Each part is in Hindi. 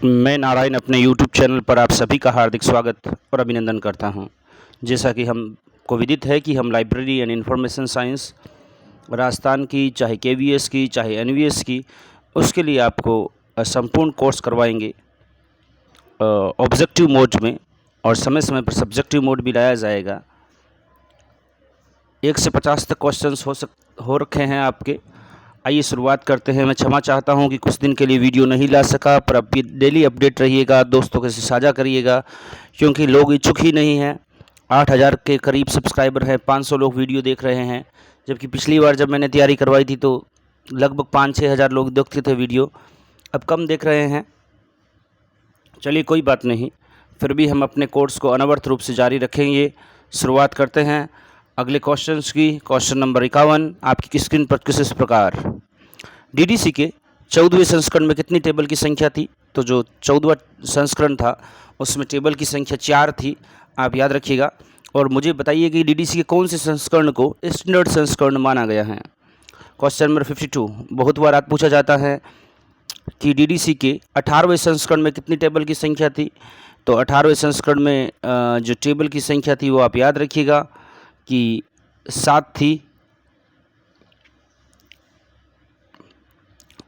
मैं नारायण अपने YouTube चैनल पर आप सभी का हार्दिक स्वागत और अभिनंदन करता हूं। जैसा कि हमको विदित है कि हम library and information science Rajasthan की, चाहे KVS की, चाहे NVS की, उसके लिए आपको संपूर्ण कोर्स करवाएंगे ऑब्जेक्टिव मोड में, और समय समय पर सब्जेक्टिव मोड भी लाया जाएगा। 1 से 50 तक क्वेश्चंस हो रखे हैं आपके। आइए शुरुआत करते हैं। मैं क्षमा चाहता हूं कि कुछ दिन के लिए वीडियो नहीं ला सका, पर अब भी डेली अपडेट रहिएगा, दोस्तों के साथ साझा करिएगा, क्योंकि लोग इच्छुक ही नहीं हैं। 8000 के करीब सब्सक्राइबर हैं, 500 लोग वीडियो देख रहे हैं, जबकि पिछली बार जब मैंने तैयारी करवाई थी तो लगभग 5-6 हज़ार लोग देखते थे वीडियो, अब कम देख रहे हैं। चलिए कोई बात नहीं, फिर भी हम अपने कोर्स को अनवरत रूप से जारी रखेंगे। शुरुआत करते हैं अगले क्वेश्चंस की। क्वेश्चन नंबर 51 आपकी स्क्रीन पर कुछ इस प्रकार। DDC के 14वें संस्करण में कितनी टेबल की संख्या थी? तो जो 14वां संस्करण था उसमें टेबल की संख्या 4 थी, आप याद रखिएगा। और मुझे बताइए कि DDC के कौन से संस्करण को स्टैंडर्ड संस्करण माना गया है। क्वेश्चन नंबर 52 बहुत बार पूछा जाता है कि DDC के 18वें संस्करण में कितनी टेबल की संख्या थी। तो 18वें संस्करण में जो टेबल की संख्या थी वो आप याद रखिएगा कि 7 थी।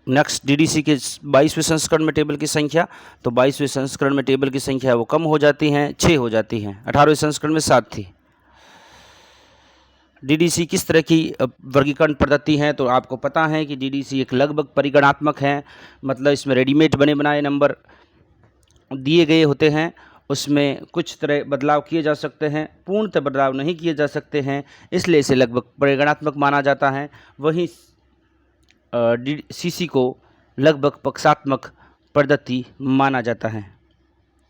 नेक्स्ट DDC के 22वें संस्करण में टेबल की संख्या, तो 22वें संस्करण में टेबल की संख्या वो कम हो जाती हैं, 6 हो जाती हैं। 18वें संस्करण में 7 थी। DDC किस तरह की वर्गीकरण पद्धति है? तो आपको पता है कि DDC एक लगभग परिगणात्मक है, मतलब इसमें रेडीमेड बने बनाए नंबर दिए गए होते हैं, उसमें कुछ तरह बदलाव किए जा सकते हैं, पूर्णतः बदलाव नहीं किए जा सकते हैं, इसलिए इसे लगभग परिगणात्मक माना जाता है। वहीं CC को लगभग पक्षात्मक पद्धति माना जाता है।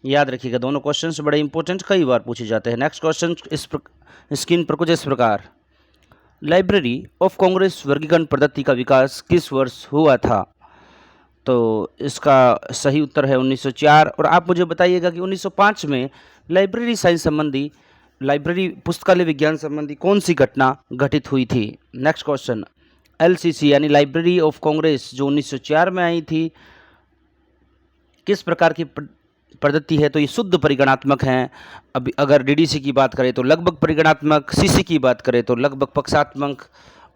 याद रखिएगा, दोनों क्वेश्चंस बड़े इंपॉर्टेंट, कई बार पूछे जाते हैं। नेक्स्ट क्वेश्चन स्क्रीन पर कुछ इस प्रकार। लाइब्रेरी ऑफ कांग्रेस वर्गीकरण पद्धति का विकास किस वर्ष हुआ था? तो इसका सही उत्तर है 1904। और आप मुझे बताइएगा कि 1905 में लाइब्रेरी साइंस संबंधी, लाइब्रेरी पुस्तकालय विज्ञान संबंधी कौन सी घटना घटित हुई थी। नेक्स्ट क्वेश्चन, LCC यानी लाइब्रेरी ऑफ कांग्रेस जो 1904 में आई थी, किस प्रकार की पद्धति है? तो ये शुद्ध परिगणात्मक है। अभी अगर DDC की बात करें तो लगभग परिगणात्मक, CC की बात करें तो लगभग पक्षात्मक,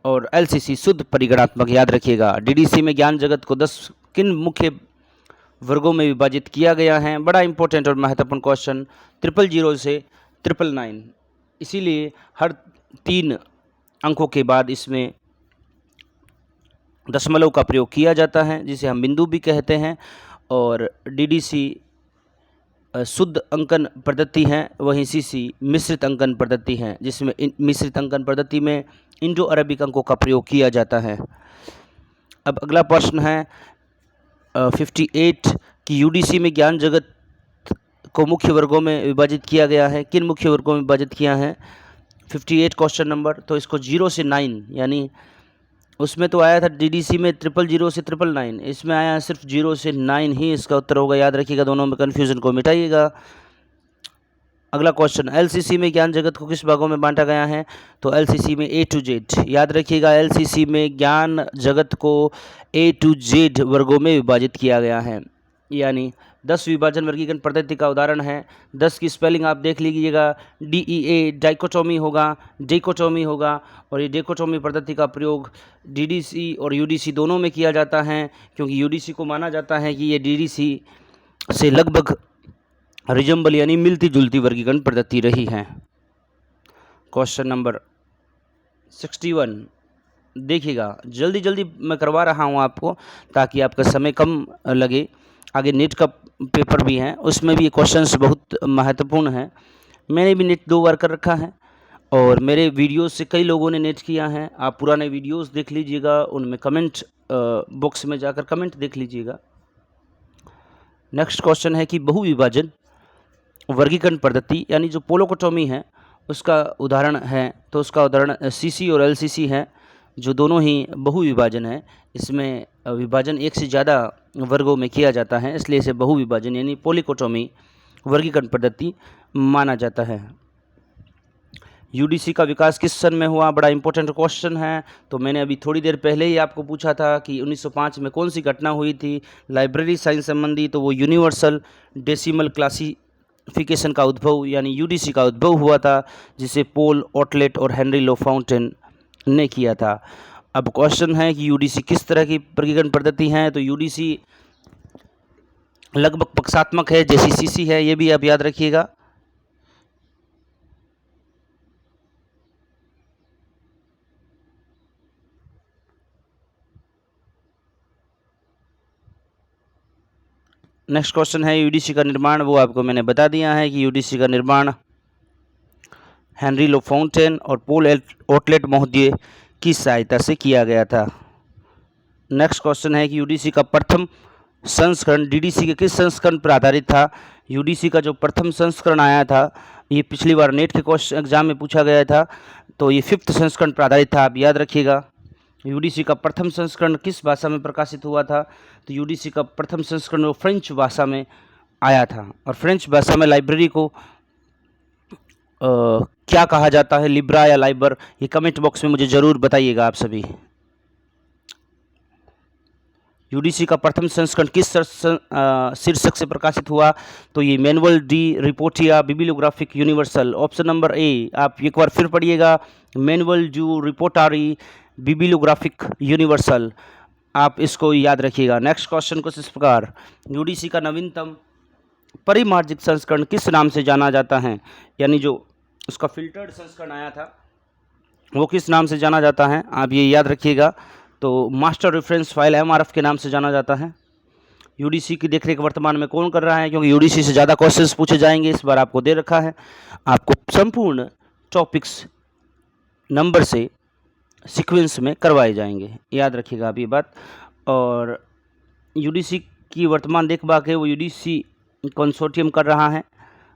और LCC शुद्ध परिगणात्मक। याद रखिएगा, DDC में ज्ञान जगत को 10 किन मुख्य वर्गों में विभाजित किया गया है? बड़ा इंपॉर्टेंट और महत्वपूर्ण क्वेश्चन, 000 से 999। इसीलिए हर 3 अंकों के बाद इसमें दशमलव का प्रयोग किया जाता है, जिसे हम बिंदु भी कहते हैं। और DDC शुद्ध अंकन पद्धति है, वहीं CC मिश्रित अंकन पद्धति है, जिसमें मिश्रित अंकन पद्धति में इंडो अरबिक अंकों का प्रयोग किया जाता है। अब अगला प्रश्न है 58 कि UDC में ज्ञान जगत को मुख्य वर्गों में विभाजित किया गया है, किन मुख्य वर्गों में विभाजित किया है? 58 क्वेश्चन नंबर, तो इसको 0 से 9, यानी उसमें तो आया था DDC में 000 से 999, इसमें आया सिर्फ 0 से 9 ही इसका उत्तर होगा। याद रखिएगा, दोनों में कन्फ्यूजन को मिटाइएगा। अगला क्वेश्चन, LCC में ज्ञान जगत को किस भागों में बांटा गया है? तो LCC में A to Z। याद रखिएगा, LCC में ज्ञान जगत को A to Z वर्गों में विभाजित किया गया है, यानी 10 विभाजन वर्गीकरण पद्धति का उदाहरण है। 10 की स्पेलिंग आप देख लीजिएगा, DEA डाइकोटोमी होगा, डेकोटोमी होगा, और ये डेकोटोमी पद्धति का प्रयोग DDC और UDC दोनों में किया जाता है, क्योंकि UDC को माना जाता है कि ये DDC से लगभग रिजम्बल यानी मिलती जुलती वर्गीकरण पद्धति रही है। क्वेश्चन नंबर 61 देखिएगा, जल्दी जल्दी मैं करवा रहा हूँ आपको ताकि आपका समय कम लगे। आगे नेट का पेपर भी है, उसमें भी क्वेश्चंस बहुत महत्वपूर्ण हैं। मैंने भी नेट 2 बार कर रखा है, और मेरे वीडियोस से कई लोगों ने नेट किया है। आप पुराने वीडियोस देख लीजिएगा, उनमें कमेंट बॉक्स में जाकर कमेंट देख लीजिएगा। नेक्स्ट क्वेश्चन है कि बहुविभाजन वर्गीकरण पद्धति यानी जो पोलोकोटोमी है उसका उदाहरण है, तो उसका उदाहरण CC और LCC है, जो दोनों ही बहुविभाजन है। इसमें विभाजन 1 से ज़्यादा वर्गों में किया जाता है, इसलिए इसे बहुविभाजन यानी पोलिकोटोमी वर्गीकरण पद्धति माना जाता है। यूडीसी का विकास किस सन में हुआ, बड़ा इंपॉर्टेंट क्वेश्चन है। तो मैंने अभी थोड़ी देर पहले ही आपको पूछा था कि 1905 में कौन सी घटना हुई थी लाइब्रेरी साइंस संबंधी, तो वो यूनिवर्सल डेसिमल क्लासिफिकेशन का उद्भव यानी यूडीसी का उद्भव हुआ था, जिसे पॉल ऑटलेट और हेनरी लोफाउंटेन ने किया था। अब क्वेश्चन है कि यूडीसी किस तरह की वर्गीकरण पद्धति है, तो यूडीसी लगभग पक्षात्मक है, जैसी सीसी है, ये भी आप याद रखिएगा। नेक्स्ट क्वेश्चन है यूडीसी का निर्माण, वो आपको मैंने बता दिया है कि यूडीसी का निर्माण हेनरी लोफाउंटेन और पॉल ऑटलेट महोदय की सहायता से किया गया था। नेक्स्ट क्वेश्चन है कि यूडीसी का प्रथम संस्करण डीडीसी के किस संस्करण पर आधारित था। यूडीसी का जो प्रथम संस्करण आया था, ये पिछली बार नेट के क्वेश्चन एग्जाम में पूछा गया था, तो ये 5th संस्करण पर आधारित था, आप याद रखिएगा। यूडीसी का प्रथम संस्करण किस भाषा में प्रकाशित हुआ था, तो यूडीसी का प्रथम संस्करण वो फ्रेंच भाषा में आया था। और फ्रेंच भाषा में लाइब्रेरी को क्या कहा जाता है, लिब्रा या लाइबर, ये कमेंट बॉक्स में मुझे ज़रूर बताइएगा आप सभी। यूडीसी का प्रथम संस्करण किस शीर्षक से प्रकाशित हुआ, तो ये Manuel de Repertoire Bibliographique Universel, option number A. आप एक बार फिर पढ़िएगा, Manuel du Repertoire Bibliographique Universel, आप इसको याद रखिएगा। नेक्स्ट क्वेश्चन कुछ इस प्रकार, यूडीसी का नवीनतम परिमार्जित संस्करण किस नाम से जाना जाता है, यानी जो उसका फिल्टर्ड संस्करण आया था वो किस नाम से जाना जाता है, आप ये याद रखिएगा। तो मास्टर रेफरेंस फाइल एमआरएफ के नाम से जाना जाता है। यूडीसी की देखरेख वर्तमान में कौन कर रहा है, क्योंकि यूडीसी से ज़्यादा क्वेश्चंस पूछे जाएंगे, इस बार आपको दे रखा है, आपको संपूर्ण टॉपिक्स नंबर से सीक्वेंस में करवाए जाएंगे, याद रखिएगा आप ये बात। और यूडीसी की वर्तमान देखभाल है वो यूडीसी कंसोर्टियम कर रहा है।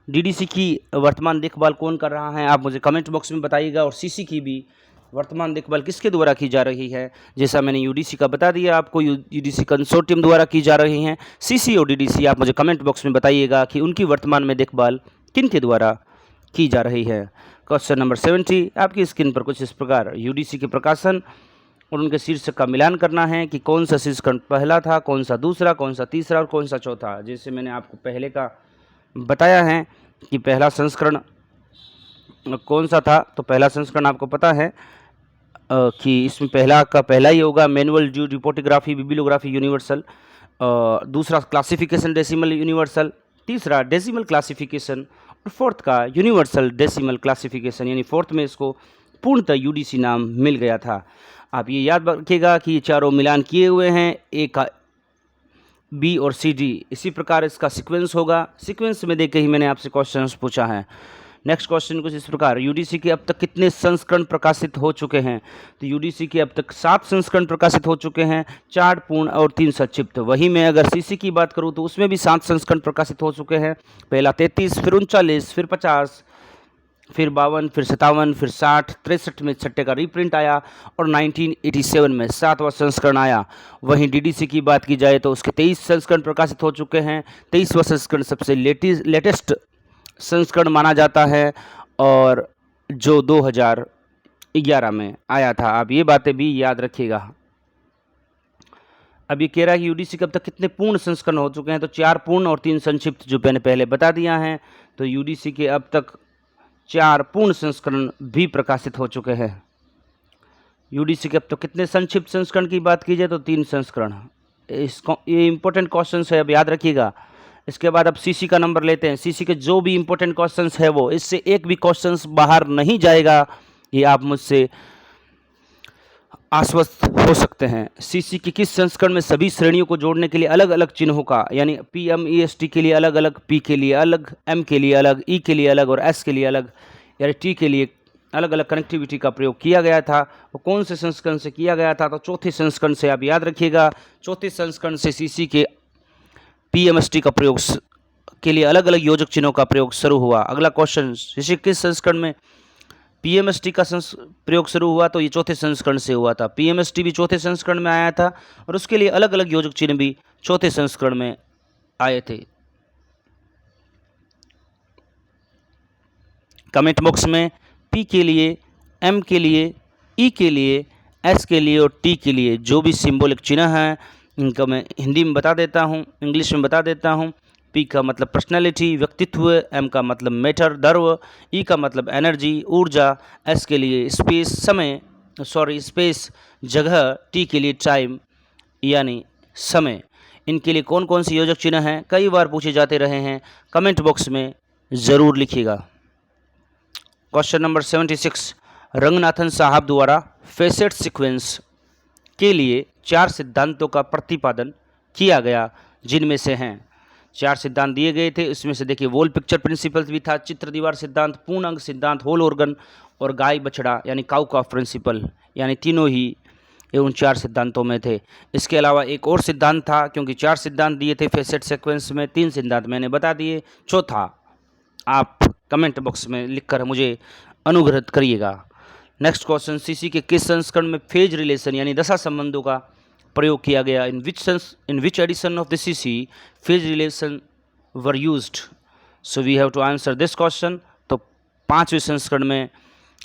डीडीसी की वर्तमान देखभाल कौन कर रहा है, आप मुझे कमेंट बॉक्स में बताइएगा। और सीसी की भी वर्तमान देखभाल किसके द्वारा की जा रही है, जैसा मैंने यूडीसी का बता दिया आपको, यूडीसी कंसोर्टियम द्वारा की जा रही हैं। सीसी और डीडीसी आप मुझे कमेंट बॉक्स में बताइएगा कि उनकी वर्तमान में देखभाल किन के द्वारा की जा रही है। क्वेश्चन नंबर 70 आपकी स्क्रीन पर कुछ इस प्रकार, यूडीसी के प्रकाशन और उनके शीर्षक का मिलान करना है कि कौन सा संस्करण पहला था, कौन सा दूसरा, कौन सा तीसरा और कौन सा चौथा। जैसे मैंने आपको पहले का बताया है कि पहला संस्करण कौन सा था, तो पहला संस्करण आपको पता है कि इसमें पहला का पहला ही होगा मैनुअल ड्यू रिपोर्टोग्राफी बिबिलियोग्राफी यूनिवर्सल, दूसरा क्लासिफिकेशन डेसिमल यूनिवर्सल, तीसरा डेसिमल क्लासिफिकेशन और फोर्थ का यूनिवर्सल डेसिमल क्लासिफिकेशन, यानी फोर्थ में इसको पूर्णतः यूडीसी नाम मिल गया था। आप ये याद रखिएगा कि ये चारों मिलान किए हुए हैं, ए का बी और सी डी, इसी प्रकार इसका सीक्वेंस होगा। सीक्वेंस में देख के ही मैंने आपसे क्वेश्चंस पूछा है। नेक्स्ट क्वेश्चन कुछ इस प्रकार, यूडीसी के अब तक कितने संस्करण प्रकाशित हो चुके हैं, तो यूडीसी के अब तक 7 संस्करण प्रकाशित हो चुके हैं, 4 पूर्ण और 3 संक्षिप्त। वहीं मैं अगर सीसी की बात करूं तो उसमें भी 7 संस्करण प्रकाशित हो चुके हैं, पहला 33, फिर 39, फिर 50, फिर 52, फिर 57, फिर 60, 63 में छठे का रीप्रिंट आया और 1987 में 7वां संस्करण आया। वहीं डीडीसी की बात की जाए तो उसके 23 संस्करण प्रकाशित हो चुके हैं, 23वां संस्करण सबसे लेटेस्ट संस्करण माना जाता है और जो 2011 में आया था। आप ये बातें भी याद रखिएगा। अब ये कह रहा है कि यूडीसी के अब तक कितने पूर्ण संस्करण हो चुके हैं, तो 4 पूर्ण और 3 संक्षिप्त, जो मैंने पहले बता दिया है। तो यूडीसी के अब तक 4 पूर्ण संस्करण भी प्रकाशित हो चुके हैं। यूडीसी के अब तक कितने संक्षिप्त संस्करण की बात की जाए तो 3 संस्करण। ये इंपॉर्टेंट क्वेश्चन है, अब याद रखिएगा। इसके बाद अब सीसी का नंबर लेते हैं। सीसी के जो भी इंपॉर्टेंट क्वेश्चंस है वो, इससे एक भी क्वेश्चंस बाहर नहीं जाएगा, ये आप मुझसे आश्वस्त हो सकते हैं। सीसी के किस संस्करण में सभी श्रेणियों को जोड़ने के लिए अलग अलग चिन्हों का, यानी PMEST के लिए अलग अलग, P के लिए अलग, M के लिए अलग, E के लिए अलग और S के लिए अलग, यानी T के लिए अलग अलग कनेक्टिविटी का प्रयोग किया गया था, वो कौन से संस्करण से किया गया था, तो चौथे संस्करण से। आप याद रखिएगा, चौथे संस्करण से सीसी के PMST का प्रयोग के लिए अलग अलग योजक चिन्हों का प्रयोग शुरू हुआ। अगला क्वेश्चन, सीसी किस संस्करण में PMST का प्रयोग शुरू हुआ, तो ये चौथे संस्करण से हुआ था। PMST भी चौथे संस्करण में आया था और उसके लिए अलग अलग योजक चिन्ह भी चौथे संस्करण में आए थे। कमेंट बॉक्स में P के लिए, M के लिए, E के लिए, S के लिए और T के लिए जो भी सिंबॉलिक चिन्ह हैं इनका मैं हिंदी में बता देता हूँ, इंग्लिश में बता देता हूँ। P का मतलब पर्सनैलिटी, व्यक्तित्व, M का मतलब मैटर, द्रव्य, E का मतलब एनर्जी, ऊर्जा, S के लिए स्पेस, समय, स्पेस, जगह, T के लिए टाइम यानी समय। इनके लिए कौन कौन से योजक चिन्ह हैं कई बार पूछे जाते रहे हैं, कमेंट बॉक्स में ज़रूर लिखिएगा। क्वेश्चन नंबर 76, रंगनाथन साहब द्वारा फेसेट सीक्वेंस के लिए 4 सिद्धांतों का प्रतिपादन किया गया, जिनमें से हैं 4 सिद्धांत दिए गए थे। इसमें से देखिए वॉल पिक्चर प्रिंसिपल्स भी था, चित्र दीवार सिद्धांत, पूर्ण अंग सिद्धांत, होल ऑर्गन और गाय बछड़ा यानी काउ काफ प्रिंसिपल, यानी तीनों ही ये उन 4 सिद्धांतों में थे। इसके अलावा एक और सिद्धांत था, क्योंकि 4 सिद्धांत दिए थे फेसेट सीक्वेंस में, 3 सिद्धांत मैंने बता दिए, चौथा आप कमेंट बॉक्स में लिखकर मुझे अनुग्रहित करिएगा। नेक्स्ट क्वेश्चन, सीसी के किस संस्करण में फेज रिलेशन यानी दशा संबंधों का प्रयोग किया गया? In which edition of the CC phase relation were used? So we have to answer this question. तो 5वें संस्करण में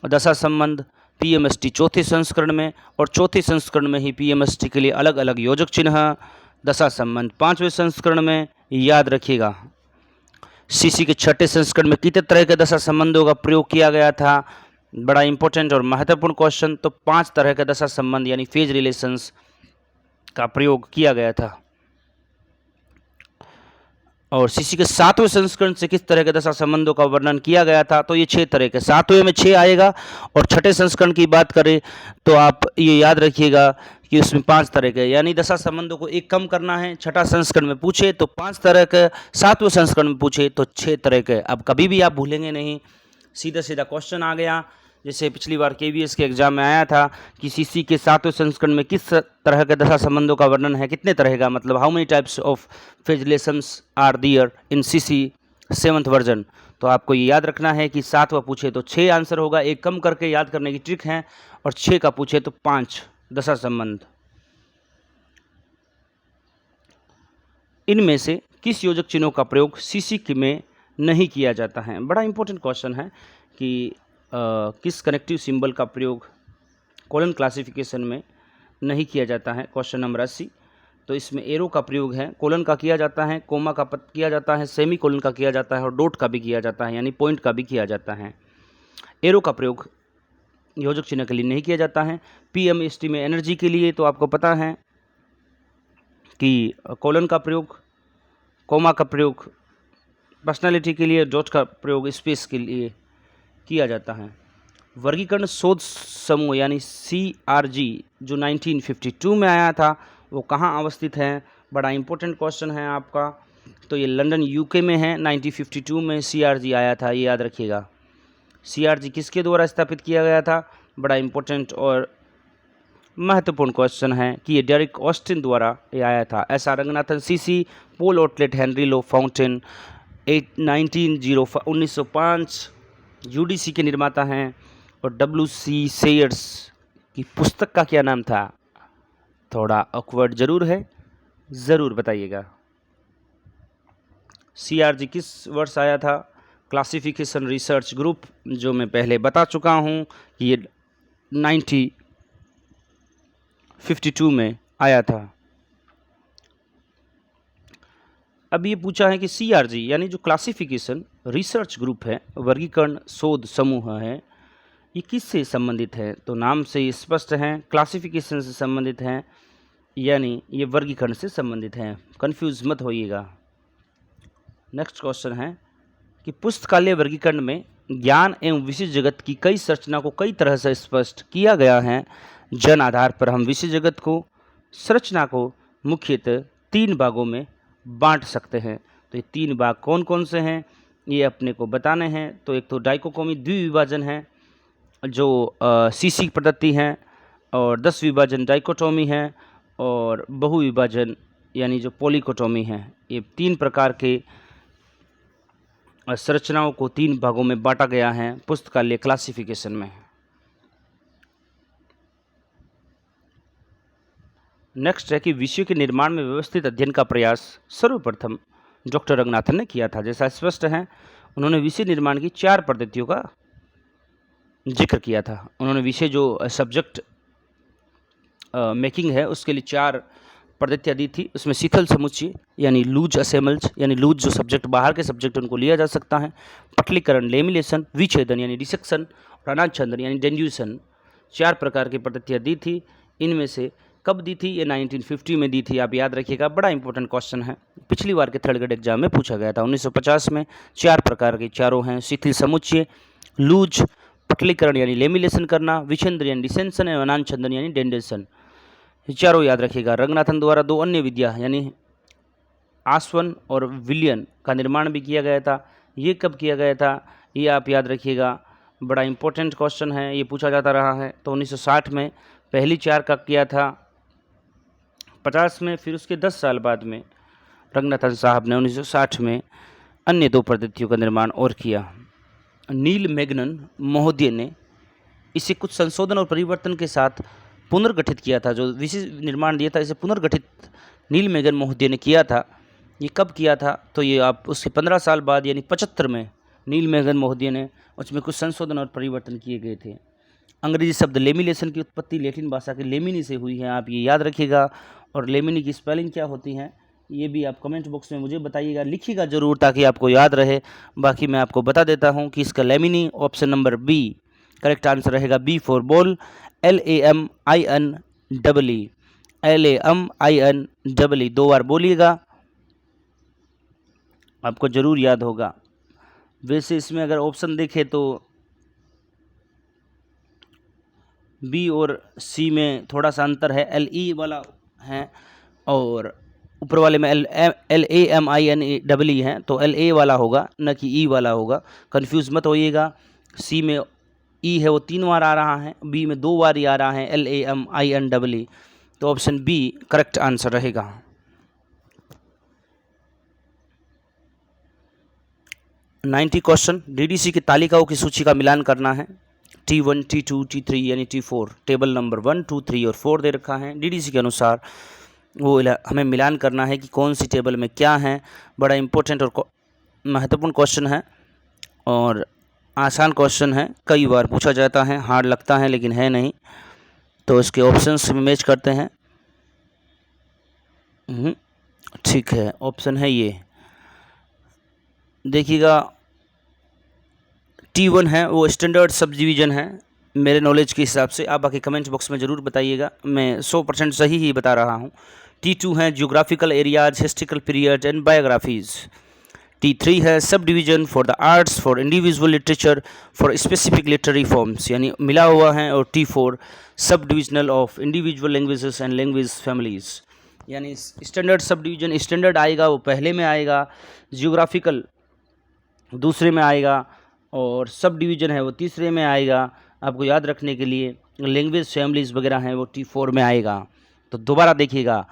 दशा संबंध, पीएमएसटी चौथे संस्करण में, और चौथे संस्करण में ही पीएमएसटी के लिए अलग अलग योजक चिन्ह, दशा संबंध 5वें संस्करण में याद रखिएगा। सीसी के 6ठे संस्करण में कितने तरह के दशा संबंधों का प्रयोग किया गया था? बड़ा इंपॉर्टेंट और महत्वपूर्ण क्वेश्चन। तो 5 तरह के दशा संबंध यानी फेज रिलेशंस का प्रयोग किया गया था। और सीसी के 7वें संस्करण से किस तरह के दशा संबंधों का वर्णन किया गया था? तो ये 6 तरह के, 7वें में 6 आएगा। और 6ठे संस्करण की बात करें तो आप ये याद रखिएगा कि उसमें 5 तरह के, यानी दशा संबंधों को एक कम करना है। 6ठा संस्करण में पूछे तो 5 तरह के, 7वें संस्करण में पूछे तो 6 तरह के। अब कभी भी आप भूलेंगे नहीं, सीधा सीधा क्वेश्चन आ गया। जैसे पिछली बार केवीएस के एग्जाम में आया था कि सीसी के 7वें संस्करण में किस तरह के दशा संबंधों का वर्णन है, कितने तरह का, मतलब how many types of phase relations are there in CC 7th version. तो आपको ये याद रखना है कि 7वां पूछे तो 6 आंसर होगा, एक कम करके याद करने की ट्रिक है, और 6 का पूछे तो 5 दशा संबंध। इनमें से किस योजक चिन्हों का प्रयोग सीसी में नहीं किया जाता है? बड़ा इंपॉर्टेंट क्वेश्चन है कि किस कनेक्टिव सिंबल का प्रयोग कॉलन क्लासिफिकेशन में नहीं किया जाता है? Question number 80। तो इसमें एरो का प्रयोग है, कोलन का किया जाता है, कोमा का किया जाता है, सेमी कोलन का किया जाता है और डॉट का भी किया जाता है, यानी पॉइंट का भी किया जाता है। एरो का प्रयोग योजक चिन्ह के लिए नहीं किया जाता है। पीएमएसटी में एनर्जी के लिए तो आपको पता है कि कोलन का प्रयोग, कोमा का प्रयोग पर्सनालिटी के लिए, डॉट का प्रयोग स्पेस के लिए किया जाता है। वर्गीकरण शोध समूह यानी CRG जो 1952 में आया था वो कहाँ अवस्थित है? बड़ा इंपॉर्टेंट क्वेश्चन है आपका। तो ये लंदन UK में है। 1952 में CRG आया था, ये याद रखिएगा। CRG किसके द्वारा स्थापित किया गया था? बड़ा इंपॉर्टेंट और महत्वपूर्ण क्वेश्चन है कि ये डेरिक ऑस्टिन द्वारा ये आया था। SR रंगनाथन CC, पोल आउटलेट हेनरी लो फाउंटेन 1905 UDC के निर्माता हैं। और WC सेयर्स की पुस्तक का क्या नाम था? थोड़ा ऑकवर्ड जरूर है, ज़रूर बताइएगा। CRG किस वर्ष आया था? क्लासिफिकेशन रिसर्च ग्रुप, जो मैं पहले बता चुका हूँ कि ये 1952 में आया था। अब ये पूछा है कि CRG यानी जो क्लासिफिकेशन रिसर्च ग्रुप है, वर्गीकरण शोध समूह है, ये किससे संबंधित है? तो नाम से ही स्पष्ट है, क्लासिफिकेशन से संबंधित है, यानी ये वर्गीकरण से संबंधित है, कंफ्यूज मत होइएगा। नेक्स्ट क्वेश्चन है कि पुस्तकालय वर्गीकरण में ज्ञान एवं विशेष जगत की कई संरचना को कई तरह से स्पष्ट किया गया है। जन आधार पर हम विशेष जगत को, संरचना को मुख्यतः 3 भागों में बांट सकते हैं। तो ये 3 भाग कौन कौन से हैं ये अपने को बताने हैं। तो एक तो डाइकोटोमी द्विविभाजन है जो CC पद्धति है, और 10 विभाजन डाइकोटोमी है, और बहुविभाजन यानी जो पॉलीकोटोमी है। ये 3 प्रकार के संरचनाओं को 3 भागों में बांटा गया है पुस्तकालय क्लासिफिकेशन में। नेक्स्ट है कि विषय के निर्माण में व्यवस्थित अध्ययन का प्रयास सर्वप्रथम डॉक्टर रंगनाथन ने किया था। जैसा स्पष्ट है, उन्होंने विषय निर्माण की 4 पद्धतियों का जिक्र किया था। उन्होंने विषय जो सब्जेक्ट मेकिंग है उसके लिए 4 पद्धतियाँ दी थी। उसमें शीतल समुच्चय यानी लूज असेंबल्स यानी लूज जो सब्जेक्ट बाहर के सब्जेक्ट उनको लिया जा सकता है, पटलीकरण लेमिनेशन, विच्छेदन यानी डिसेक्शन और अनाच्छेदन यानी डेन्यूशन, 4 प्रकार की पद्धतियाँ दी थी। इनमें से कब दी थी? ये 1950 में दी थी, आप याद रखिएगा, बड़ा इंपॉर्टेंट क्वेश्चन है, पिछली बार के थर्ड ग्रेड एग्जाम में पूछा गया था। 1950 में 4 प्रकार के चारों हैं, शीतल समुच्चय, लूज, पटलीकरण यानी लेमिनेशन करना, विच्छेदन यानी डिसेक्शन और अनाच्छेदन यानी डेन्यूशन, चारों याद रखिएगा। रंगनाथन द्वारा 2 अन्य विद्या यानी आस्वन और विलियन का निर्माण भी किया गया था। ये कब किया गया था ये आप याद रखिएगा, बड़ा इंपॉर्टेंट क्वेश्चन है, ये पूछा जाता रहा है। तो 1960 में पहली 4 का किया था, 50 में, फिर उसके 10 साल बाद में रंगनाथन साहब ने 1960 में अन्य 2 पद्धतियों का निर्माण और किया। नील मैगनन महोदय ने इसे कुछ संशोधन और परिवर्तन के साथ पुनर्गठित किया था। जो विशेष निर्माण दिया था इसे पुनर्गठित नील मैगन महोदय ने किया था। ये कब किया था? तो ये आप उसके 15 साल बाद यानी 75 में नील मैगन महोदय ने उसमें कुछ संशोधन और परिवर्तन किए गए थे। अंग्रेजी शब्द लेमिनेशन की उत्पत्ति लैटिन भाषा के लेमिनी से हुई है, आप ये याद रखिएगा। और लेमिनी की स्पेलिंग क्या होती है ये भी आप कमेंट बॉक्स में मुझे बताइएगा, लिखिएगा ज़रूर ताकि आपको याद रहे। बाकी मैं आपको बता देता हूँ कि इसका Laminee option number B correct answer रहेगा, B for ball, LAMINEE, LAMINEE 2 बार बोलिएगा, आपको ज़रूर याद होगा। वैसे इसमें अगर ऑप्शन देखें तो बी और सी में थोड़ा सा अंतर है, LE वाला है और ऊपर वाले में LAMINEE है, तो LA वाला होगा न कि E वाला होगा, कंफ्यूज मत होइएगा। सी में E है वो 3 बार आ रहा है, बी में 2 बार ही आ रहा है, LAMINEE, तो ऑप्शन बी करेक्ट आंसर रहेगा। 90 क्वेश्चन, DDC की तालिकाओं की सूची का मिलान करना है। T1, T2, T3 यानी T4, टेबल नंबर 1, 2, 3 और 4 दे रखा है। DDC के अनुसार वो हमें मिलान करना है कि कौन सी टेबल में क्या है। बड़ा इंपॉर्टेंट और महत्वपूर्ण क्वेश्चन है और आसान क्वेश्चन है, कई बार पूछा जाता है, हार्ड लगता है लेकिन है नहीं। तो इसके ऑप्शंस में मैच करते हैं। ठीक है, ऑप्शन है ये, देखिएगा T1 है वो स्टैंडर्ड सब डिवीज़न है मेरे नॉलेज के हिसाब से, आप बाकी कमेंट बॉक्स में ज़रूर बताइएगा, मैं 100% सही ही बता रहा हूँ। T2 है geographical areas, historical period and biographies. T3 है sub division for the arts, for individual literature, for specific literary forms यानी मिला हुआ है। और T4 sub divisional of individual languages and language families यानी स्टैंडर्ड सब डिवीज़न स्टैंडर्ड आएगा वो पहले में आएगा, जियोग्राफिकल दूसरे में आएगा और सब डिवीज़न है वो तीसरे में आएगा। आपको याद रखने के लिए लैंग्वेज फैमिलीज़ वगैरह हैं वो T4 में आएगा। तो दोबारा देखिएगा,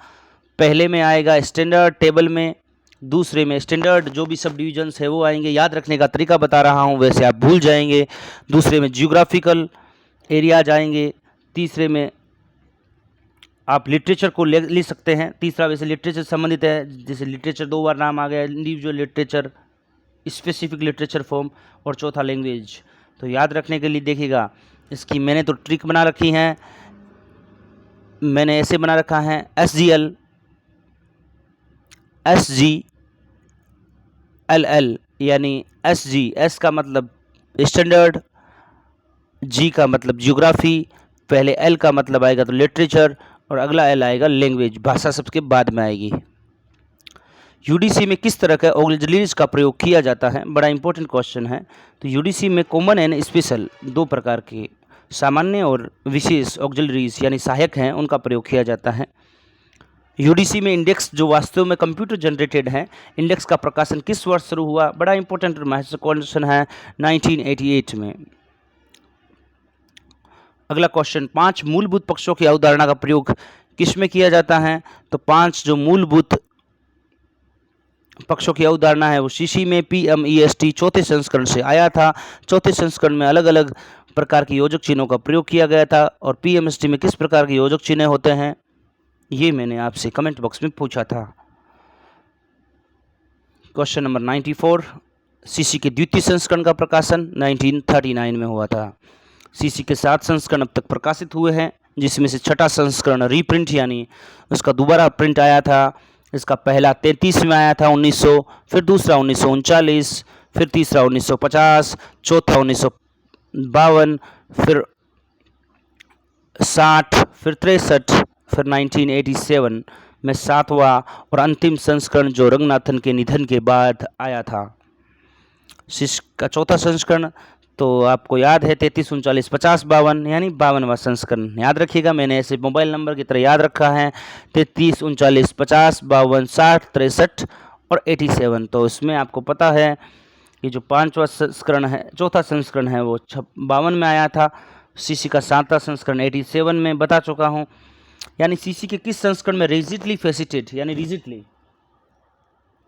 पहले में आएगा स्टैंडर्ड टेबल में, दूसरे में स्टैंडर्ड जो भी सब डिविजन्स है वो आएंगे। याद रखने का तरीका बता रहा हूँ, वैसे आप भूल जाएंगे। दूसरे में जियोग्राफिकल एरियाज आएंगे, तीसरे में आप लिटरेचर को ले सकते हैं। तीसरा वैसे लिटरेचर संबंधित है, जैसे लिटरेचर 2 बार नाम आ गया, individual literature, specific literature form, और चौथा लैंग्वेज। तो याद रखने के लिए देखिएगा, इसकी मैंने तो ट्रिक बना रखी है, मैंने ऐसे बना रखा है SGL SGLL यानी SG, S का मतलब स्टैंडर्ड, G का मतलब जियोग्राफी, पहले L का मतलब आएगा तो लिटरेचर और अगला L आएगा लैंग्वेज, भाषा सबके बाद में आएगी। UDC में किस तरह का ऑक्सिलरीज का प्रयोग किया जाता है? बड़ा इंपॉर्टेंट क्वेश्चन है। तो UDC में कॉमन एंड स्पेशल 2 प्रकार के सामान्य और विशेष ऑक्सिलरीज यानी सहायक हैं, उनका प्रयोग किया जाता है। UDC में इंडेक्स जो वास्तव में कंप्यूटर जनरेटेड है, इंडेक्स का प्रकाशन किस वर्ष शुरू हुआ? बड़ा इंपॉर्टेंट और महत्वपूर्ण क्वेश्चन है, 1988 में। अगला क्वेश्चन, 5 मूलभूत पक्षों की अवधारणा का प्रयोग किस में किया जाता है? तो 5 जो मूलभूत पक्षों की अवधारणा है वो CC में PMEST चौथे संस्करण से आया था। चौथे संस्करण में अलग अलग प्रकार के योजक चिन्हों का प्रयोग किया गया था। और PMST में किस प्रकार के योजक चिन्ह होते हैं ये मैंने आपसे कमेंट बॉक्स में पूछा था। क्वेश्चन नंबर 94, CC के द्वितीय संस्करण का प्रकाशन 1939 में हुआ था। सीसी के 7 संस्करण अब तक प्रकाशित हुए हैं, जिसमें से छठा संस्करण रीप्रिंट यानी उसका दोबारा प्रिंट आया था। इसका पहला 33 में आया था 1900, फिर दूसरा 1939, फिर तीसरा 1950, चौथा 1952, फिर 60, फिर 63, फिर 1987 में 7वां और अंतिम संस्करण जो रंगनाथन के निधन के बाद आया था। शिष्य का चौथा संस्करण तो आपको याद है 33, 39, 50, 52 यानी 52वां संस्करण। याद रखिएगा, मैंने ऐसे मोबाइल नंबर की तरह याद रखा है 33, 39, 50, 52, 60, 63 और 87। तो इसमें आपको पता है कि जो 5वां संस्करण है, चौथा संस्करण है वो 52 में आया था। सीसी का 7वां संस्करण 87 में बता चुका हूँ। यानी सीसी के किस संस्करण में रिजिडली फेसिटेड यानी रिजिडली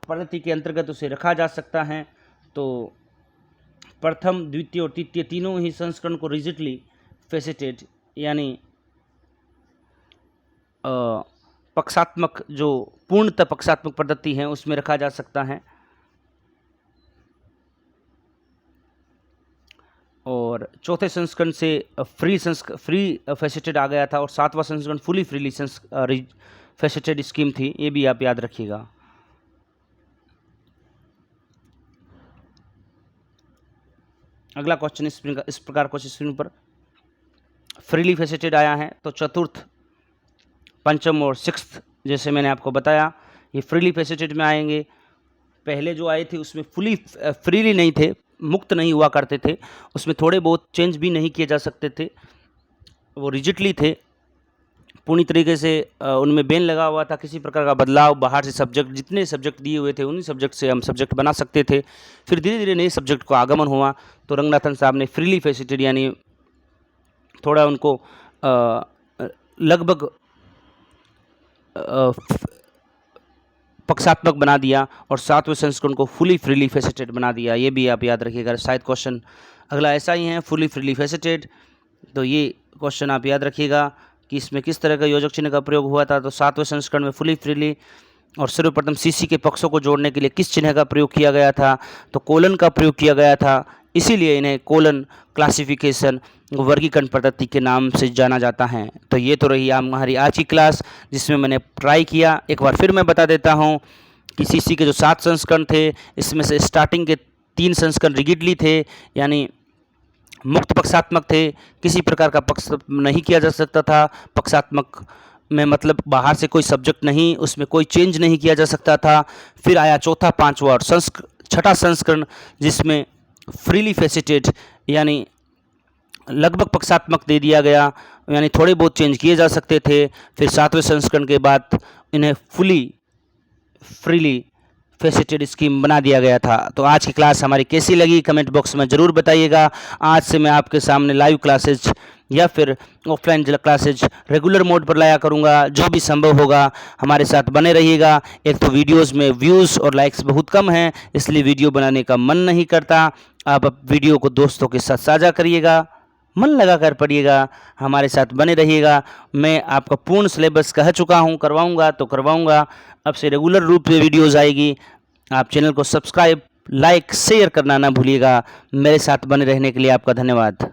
पद्धति के अंतर्गत उसे रखा जा सकता है, तो प्रथम, द्वितीय और तृतीय तीनों ही संस्करण को रिजिडली फेसिटेड यानी पक्षात्मक, जो पूर्णतः पक्षात्मक पद्धति है उसमें रखा जा सकता है। और चौथे संस्करण से फ्री फेसिटेड आ गया था और 7वां संस्करण फुली फ्रीली फेसिटेड स्कीम थी, ये भी आप याद रखिएगा। अगला क्वेश्चन इस प्रकार क्वेश्चन स्क्रीन पर फ्रीली फेसिटेड आया है, तो चतुर्थ, पंचम और सिक्स्थ जैसे मैंने आपको बताया ये फ्रीली फेसिटेड में आएंगे। पहले जो आए थे उसमें फ्रीली नहीं थे, मुक्त नहीं हुआ करते थे, उसमें थोड़े बहुत चेंज भी नहीं किए जा सकते थे, वो रिजिडली थे, पूरी तरीके से उनमें बैन लगा हुआ था। किसी प्रकार का बदलाव बाहर से सब्जेक्ट, जितने सब्जेक्ट दिए हुए थे उन्हीं सब्जेक्ट से हम सब्जेक्ट बना सकते थे। फिर धीरे धीरे नए सब्जेक्ट का आगमन हुआ, तो रंगनाथन साहब ने फ्रीली फेसिटेड यानी थोड़ा उनको लगभग पक्षात्मक बना दिया और 7वें संस्करण को फुली फ्रीली फेसिटेड बना दिया। ये भी आप याद रखिएगा, शायद क्वेश्चन अगला ऐसा ही है, फुली फ्रीली फेसिटेड। तो ये क्वेश्चन आप याद रखिएगा कि इसमें किस तरह का योजक चिन्ह का प्रयोग हुआ था। तो 7वें संस्करण में फुली फ्रीली और सर्वप्रथम सीसी के पक्षों को जोड़ने के लिए किस चिन्ह का प्रयोग किया गया था, तो कोलन का प्रयोग किया गया था, इसीलिए इन्हें कोलन क्लासिफिकेशन वर्गीकरण पद्धति के नाम से जाना जाता है। तो ये तो रही हमारी आज की क्लास, जिसमें मैंने ट्राई किया। एक बार फिर मैं बता देता हूँ कि सीसी के जो 7 संस्करण थे, इसमें से स्टार्टिंग के 3 संस्करण रिगिडली थे यानी मुक्त पक्षात्मक थे, किसी प्रकार का पक्ष नहीं किया जा सकता था। पक्षात्मक में मतलब बाहर से कोई सब्जेक्ट नहीं, उसमें कोई चेंज नहीं किया जा सकता था। फिर आया चौथा, पांचवा और छठा संस्करण जिसमें फ्रीली फेसिटेड यानी लगभग पक्षात्मक दे दिया गया, यानी थोड़े बहुत चेंज किए जा सकते थे। फिर 7वें संस्करण के बाद इन्हें फुली फ्रीली फेसिटेड स्कीम बना दिया गया था। तो आज की क्लास हमारी कैसी लगी कमेंट बॉक्स में ज़रूर बताइएगा। आज से मैं आपके सामने लाइव क्लासेज या फिर ऑफलाइन क्लासेज रेगुलर मोड पर लाया करूंगा। जो भी संभव होगा हमारे साथ बने रहिएगा। एक तो वीडियोस में व्यूज़ और लाइक्स बहुत कम हैं, इसलिए वीडियो बनाने का मन नहीं करता। आप वीडियो को दोस्तों के साथ साझा करिएगा, मन लगा कर पढ़िएगा, हमारे साथ बने रहिएगा। मैं आपका पूर्ण सिलेबस कह चुका हूँ, करवाऊँगा तो करवाऊँगा। अब से रेगुलर रूप से वीडियोज़ आएगी। आप चैनल को सब्सक्राइब, लाइक, शेयर करना ना भूलिएगा। मेरे साथ बने रहने के लिए आपका धन्यवाद।